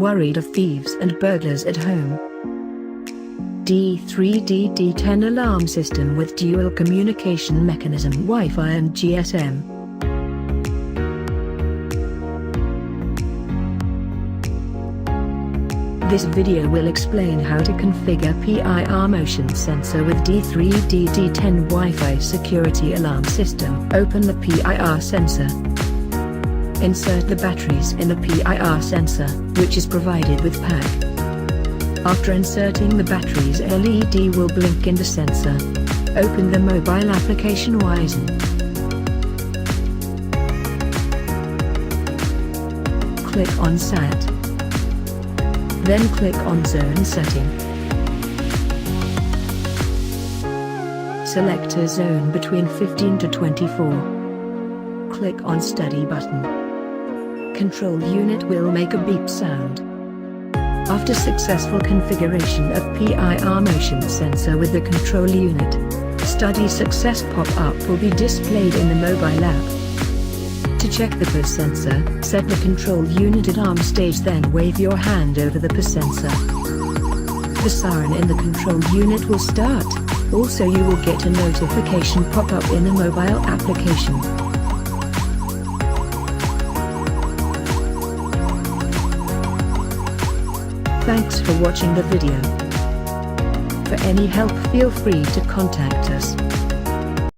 worried of thieves and burglars at home. D3D D10 Alarm System with dual communication mechanism, Wi-Fi and GSM. This video will explain how to configure PIR Motion Sensor with D3D D10 Wi-Fi Security Alarm System. Open the PIR sensor. Insert the batteries in the PIR sensor, which is provided with pack. After inserting the batteries, LED will blink in the sensor. Open the mobile application Wisen. Click on SAT. Then click on Zone Setting. Select a zone between 15 to 24. Click on Study button. Control unit will make a beep sound. After successful configuration of PIR Motion Sensor with the control unit, Study Success pop-up will be displayed in the mobile app. To check the PIR sensor, set the control unit at arm stage, then wave your hand over the PIR sensor. The siren in the control unit will start. Also, you will get a notification pop-up in the mobile application. Thanks for watching the video. For any help, feel free to contact us.